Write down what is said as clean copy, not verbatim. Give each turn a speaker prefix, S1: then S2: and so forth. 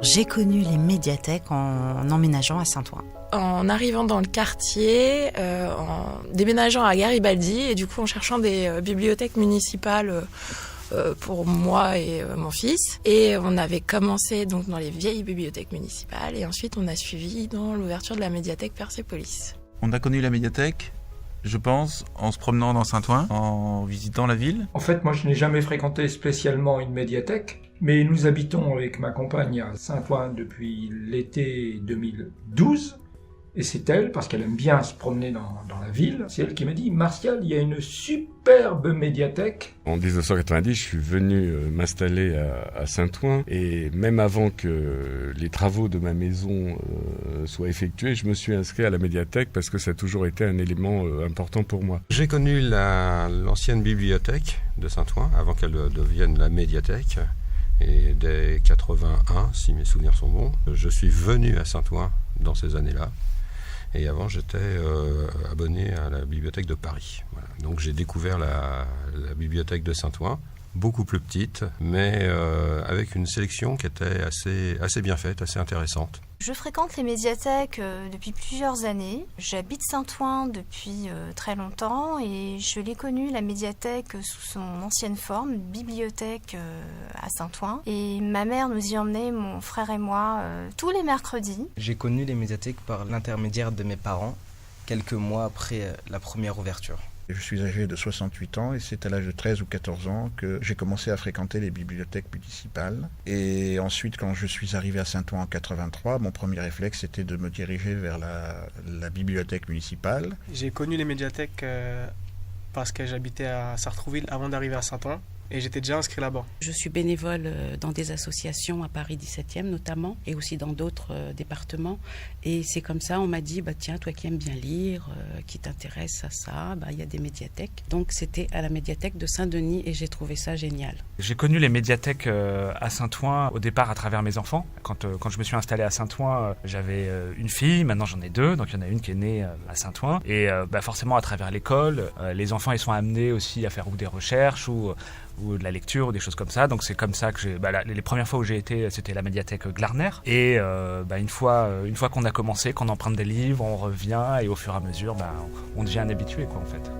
S1: J'ai connu les médiathèques en emménageant à Saint-Ouen.
S2: En arrivant dans le quartier, en déménageant à Garibaldi et du coup en cherchant des bibliothèques municipales pour moi et mon fils. Et on avait commencé donc dans les vieilles bibliothèques municipales et ensuite on a suivi dans l'ouverture de la médiathèque Persépolis.
S3: On a connu la médiathèque, je pense, en se promenant dans Saint-Ouen, en visitant la ville.
S4: En fait, moi je n'ai jamais fréquenté spécialement une médiathèque, mais nous habitons avec ma compagne à Saint-Ouen depuis l'été 2012. Et c'est elle, parce qu'elle aime bien se promener dans la ville, c'est elle qui m'a dit « Martial, il y a une superbe médiathèque ».
S5: En 1990, je suis venu m'installer à Saint-Ouen et même avant que les travaux de ma maison soient effectués, je me suis inscrit à la médiathèque parce que ça a toujours été un élément important pour moi.
S6: J'ai connu l'ancienne bibliothèque de Saint-Ouen avant qu'elle devienne la médiathèque. Et dès 81, si mes souvenirs sont bons, je suis venu à Saint-Ouen dans ces années-là. Et avant, j'étais abonné à la bibliothèque de Paris. Voilà. Donc j'ai découvert la bibliothèque de Saint-Ouen, beaucoup plus petite, mais avec une sélection qui était assez bien faite, assez intéressante.
S7: Je fréquente les médiathèques depuis plusieurs années. J'habite Saint-Ouen depuis très longtemps et je l'ai connue, la médiathèque, sous son ancienne forme, bibliothèque à Saint-Ouen. Et ma mère nous y emmenait, mon frère et moi, tous les mercredis.
S8: J'ai connu les médiathèques par l'intermédiaire de mes parents, quelques mois après la première ouverture.
S9: Je suis âgé de 68 ans et c'est à l'âge de 13 ou 14 ans que j'ai commencé à fréquenter les bibliothèques municipales. Et ensuite, quand je suis arrivé à Saint-Ouen en 83, mon premier réflexe était de me diriger vers la bibliothèque municipale.
S10: J'ai connu les médiathèques parce que j'habitais à Sartrouville avant d'arriver à Saint-Ouen. Et j'étais déjà inscrit là-bas.
S11: Je suis bénévole dans des associations à Paris 17e notamment et aussi dans d'autres départements. Et c'est comme ça, on m'a dit, tiens, toi qui aimes bien lire, qui t'intéresse à ça, il y a des médiathèques. Donc c'était à la médiathèque de Saint-Denis et j'ai trouvé ça génial.
S12: J'ai connu les médiathèques à Saint-Ouen au départ à travers mes enfants. Quand je me suis installé à Saint-Ouen, j'avais une fille, maintenant j'en ai deux, donc il y en a une qui est née à Saint-Ouen. Et forcément à travers l'école, les enfants ils sont amenés aussi à faire ou des recherches ou de la lecture ou des choses comme ça. Donc c'est comme ça que les premières fois où j'ai été, c'était la médiathèque Glarner. Et une fois qu'on a commencé, qu'on emprunte des livres, on revient et au fur et à mesure, on devient un habitué quoi en fait.